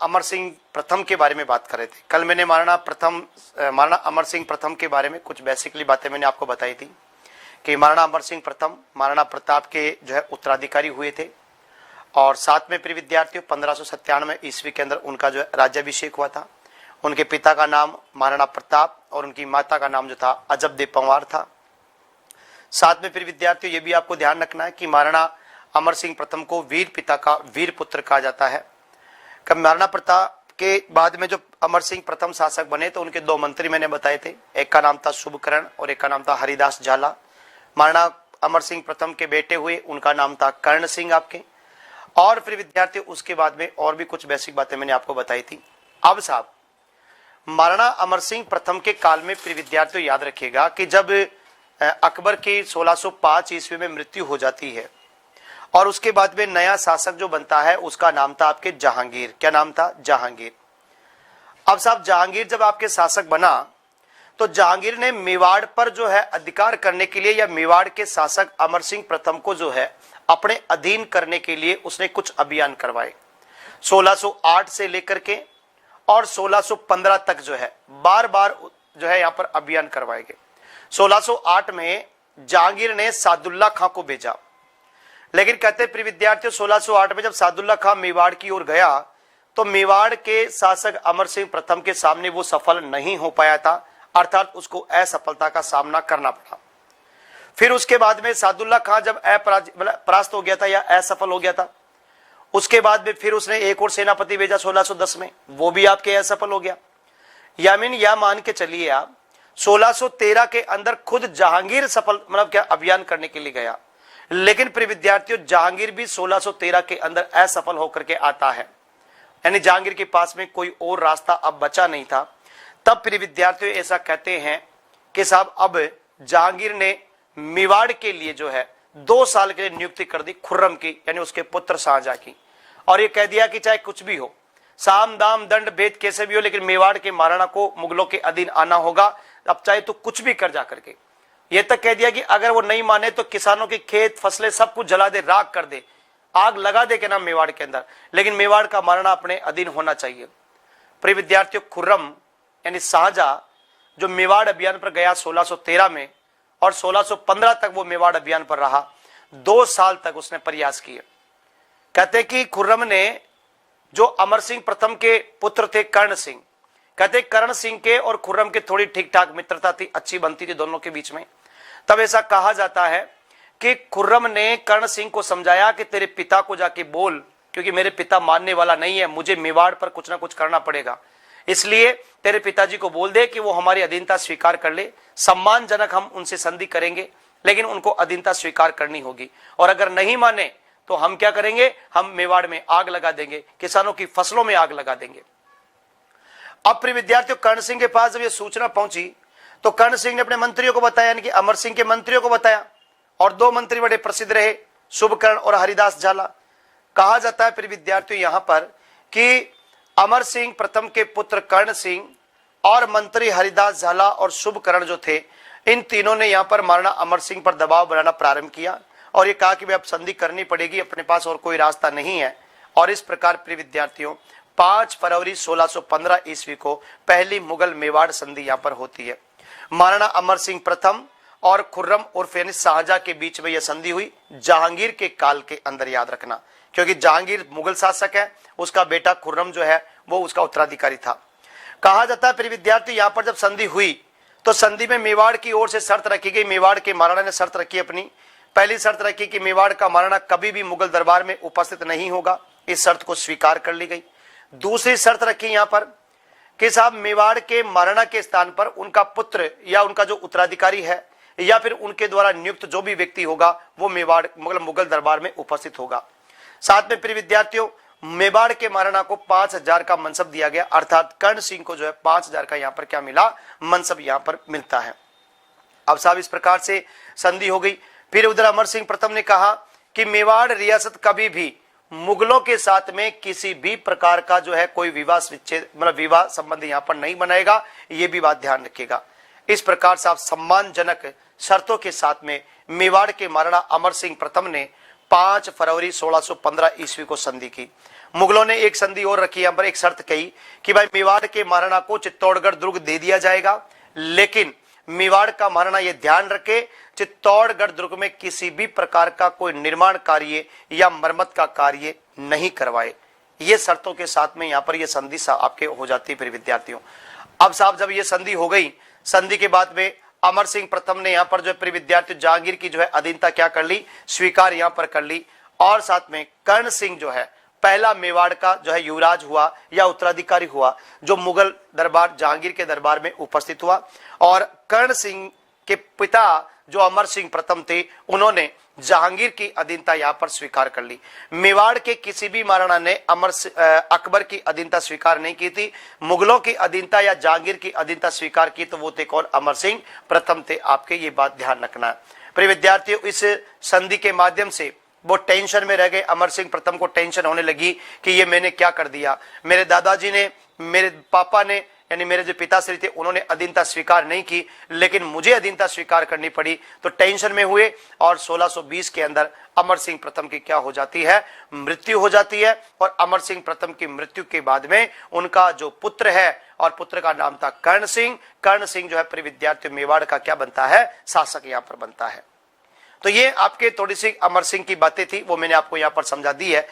अमर सिंह प्रथम के बारे में बात कर रहे थे। कल मैंने महाराणा अमर सिंह प्रथम के बारे में कुछ बेसिकली बातें मैंने आपको बताई थी कि महाराणा अमर सिंह प्रथम महाराणा प्रताप के जो है उत्तराधिकारी हुए थे और साथ में प्रिय विद्यार्थियों 1597 ईस्वी के अंदर उनका जो है राज्याभिषेक हुआ था। उनके पिता का नाम महाराणा प्रताप और उनकी माता का नाम जो था अजबदेव पंवार था। साथ में प्रिय विद्यार्थियों ये भी आपको ध्यान रखना है कि महाराणा अमर सिंह प्रथम को वीर पिता का वीर पुत्र कहा जाता है। कब महाराणा प्रताप के बाद में जो अमर सिंह प्रथम शासक बने तो उनके दो मंत्री मैंने बताए थे, एक का नाम था शुभकरण और एक का नाम था हरिदास झाला। महाराणा अमर सिंह प्रथम के बेटे हुए, उनका नाम था कर्ण सिंह आपके। और फिर विद्यार्थी उसके बाद में और भी कुछ बेसिक बातें मैंने आपको बताई थी। अब साहब महाराणा अमर सिंह प्रथम के काल में प्रिय विद्यार्थियों याद रखिएगा कि जब अकबर की 1605 ईस्वी में मृत्यु हो जाती है और उसके बाद में नया शासक जो बनता है उसका नाम था आपके जहांगीर। क्या नाम था? जहांगीर। अब साहब जहांगीर जब आपके शासक बना तो जहांगीर ने मेवाड़ पर जो है अधिकार करने के लिए या मेवाड़ के शासक अमर सिंह प्रथम को जो है अपने अधीन करने के लिए उसने कुछ अभियान करवाए। 1608 से लेकर के और 1615 तक जो है बार बार जो है यहां पर अभियान करवाए गए। 1608 में जहांगीर ने सादुल्ला खां को भेजा, लेकिन कहते प्रिय विद्यार्थियों 1608 में जब सादुल्ला खां मेवाड़ की ओर गया तो मेवाड़ के शासक अमर सिंह प्रथम के सामने वो सफल नहीं हो पाया था, अर्थात उसको असफलता का सामना करना पड़ा। फिर उसके बाद में सादुल्ला खां जब परास्त हो गया था या असफल हो गया था, उसके बाद में फिर उसने एक और सेनापति भेजा 1610 में, वो भी आपके असफल हो गया। यामीन या मान के चलिए आप 1613 के अंदर खुद जहांगीर सफल क्या अभियान करने के लिए गया, लेकिन प्रिय विद्यार्थियों जहांगीर भी 1613 के अंदर असफल होकर के आता है, यानी जहांगीर के पास में कोई और रास्ता अब बचा नहीं था। तब प्रिय विद्यार्थियों ऐसा कहते हैं कि साहब अब जहांगीर ने मेवाड़ के लिए जो है 2 साल के लिए नियुक्ति कर दी खुर्रम की, यानी उसके पुत्र शाहजहां की, और ये कह दिया कि चाहे कुछ भी हो, साम दाम दंड भेद कैसे भी हो, लेकिन मेवाड़ के महाराणा को मुगलों के अधीन आना होगा। अब चाहे तो कुछ भी कर जा करके, ये तक कह दिया कि अगर वो नहीं माने तो किसानों की खेत फसलें सब कुछ जला दे, राख कर दे, आग लगा दे के नाम मेवाड़ के अंदर, लेकिन मेवाड़ का महाराणा अपने अधीन होना चाहिए। प्रिय विद्यार्थियों खुर्रम यानी शाहजहां जो मेवाड़ अभियान पर गया 1613 में और 1615 तक वो मेवाड़ अभियान पर रहा, 2 साल तक उसने प्रयास किए। कहते कि खुर्रम ने जो अमर सिंह प्रथम के पुत्र थे कर्ण सिंह, कहते कर्ण सिंह के और खुर्रम के थोड़ी ठीक ठाक मित्रता थी, अच्छी बनती थी दोनों के बीच में। तब ऐसा कहा जाता है कि खुर्रम ने कर्ण सिंह को समझाया कि तेरे पिता को जाके बोल, क्योंकि मेरे पिता मानने वाला नहीं है, मुझे मेवाड़ पर कुछ ना कुछ करना पड़ेगा, इसलिए तेरे पिताजी को बोल दे कि वो हमारी अधीनता स्वीकार कर ले, सम्मानजनक हम उनसे संधि करेंगे, लेकिन उनको अधीनता स्वीकार करनी होगी, और अगर नहीं माने तो हम क्या करेंगे, हम मेवाड़ में आग लगा देंगे, किसानों की फसलों में आग लगा देंगे। अब प्रिय विद्यार्थियों कर्ण सिंह के पास जब ये सूचना पहुंची तो कर्ण सिंह ने अपने मंत्रियों को बताया, यानी कि अमर सिंह के मंत्रियों को बताया, और 2 मंत्री बड़े प्रसिद्ध रहे, शुभकर्ण और हरिदास झाला। कहा जाता है प्रिय विद्यार्थियों यहां पर कि अमर सिंह प्रथम के पुत्र कर्ण सिंह और मंत्री हरिदास झाला और शुभकर्ण जो थे, इन तीनों ने यहां पर महाराणा अमर सिंह पर दबाव बनाना प्रारंभ किया और ये कहा कि अब संधि करनी पड़ेगी, अपने पास और कोई रास्ता नहीं है। और इस प्रकार प्रिय विद्यार्थियों 5 फरवरी 1615 ईस्वी को पहली मुगल मेवाड़ संधि यहां पर होती है। महाराणा अमर सिंह प्रथम और खुर्रम उर्फ यानी शाहजहां के बीच में यह संधि हुई जहांगीर के काल के अंदर, याद रखना, क्योंकि जहांगीर मुगल शासक है, उसका बेटा खुर्रम जो है वो उसका उत्तराधिकारी था। कहा जाता है प्रिय विद्यार्थी यहां पर जब संधि हुई तो संधि में मेवाड़ की ओर से शर्त रखी गई, मेवाड़ के महाराणा ने शर्त रखी अपनी। पहली शर्त रखी कि मेवाड़ का महाराणा कभी भी मुगल दरबार में उपस्थित नहीं होगा, इस शर्त को स्वीकार कर ली गई। दूसरी शर्त रखी यहां पर कि साहब मेवाड़ के महाराणा के स्थान पर उनका पुत्र या उनका जो उत्तराधिकारी है या फिर उनके द्वारा नियुक्त जो भी व्यक्ति होगा वो मेवाड़ मुगल दरबार में उपस्थित होगा। साथ में प्रिय विद्यार्थियों मेवाड़ के महाराणा को 5000 का मनसब दिया गया, अर्थात कर्ण सिंह को जो है 5000 का यहां पर क्या मिला, मनसब यहां पर मिलता है। अब साहब इस प्रकार से संधि हो गई। फिर उधर अमर सिंह प्रथम ने कहा कि मेवाड़ रियासत कभी भी मुगलों के साथ में किसी भी प्रकार का जो है कोई विवाह विच्छेद विवाह संबंध यहां पर नहीं बनाएगा, ये भी बात ध्यान रखिएगा। इस प्रकार से आप सम्मानजनक शर्तों के साथ में मेवाड़ के महाराणा अमर सिंह प्रथम ने 5 फरवरी 1615 ईस्वी को संधि की। मुगलों ने एक संधि और रखी, यहां पर एक शर्त कही कि भाई मेवाड़ के महाराणा को चित्तौड़गढ़ दुर्ग दे दिया जाएगा, लेकिन मेवाड़ का महाराणा यह ध्यान रखे चित्तौड़गढ़ दुर्ग में किसी भी प्रकार का कोई निर्माण कार्य या मरम्मत का कार्य नहीं करवाए। ये शर्तों के साथ में यहां पर यह संधि आपके हो जाती है। फिर विद्यार्थियों, अब साहब जब ये संधि हो गई, संधि के बाद में अमर सिंह प्रथम ने यहां पर जो है विद्यार्थी जहांगीर की जो है अधीनता क्या कर ली, स्वीकार यहां पर कर ली। और साथ में कर्ण सिंह जो है पहला मेवाड़ का जो है युवराज हुआ या उत्तराधिकारी हुआ, जो मुगल दरबार जहांगीर के दरबार में उपस्थित हुआ। और कर्ण सिंह के पिता जो अमर सिंह प्रथम थे, उन्होंने जहांगीर की अधीनता यहां पर स्वीकार कर ली। मेवाड़ के किसी भी महाराणा ने अकबर की अधीनता स्वीकार नहीं की थी। मुगलों की अधीनता या जहांगीर की अधीनता स्वीकार की तो वो थे कौन, अमर सिंह प्रथम थे। आपके ये बात ध्यान रखना है। प्रिय विद्यार्थियों, इस संधि के माध्यम से वो टेंशन में रह गए। अमर सिंह प्रथम को टेंशन होने लगी कि ये मैंने क्या कर दिया, मेरे दादाजी ने, मेरे पापा ने, यानी मेरे जो पिताश्री थे, उन्होंने अधीनता स्वीकार नहीं की, लेकिन मुझे अधीनता स्वीकार करनी पड़ी। तो टेंशन में हुए और 1620 के अंदर अमर सिंह प्रथम की क्या हो जाती है, मृत्यु हो जाती है। और अमर सिंह प्रथम की मृत्यु के बाद में उनका जो पुत्र है, और पुत्र का नाम था कर्ण सिंह। कर्ण सिंह जो है प्रिय विद्यार्थी मेवाड़ का क्या बनता है, शासक यहां पर बनता है। तो ये आपके थोड़ी सी अमर सिंह की बातें थी, वो मैंने आपको यहां पर समझा दी है।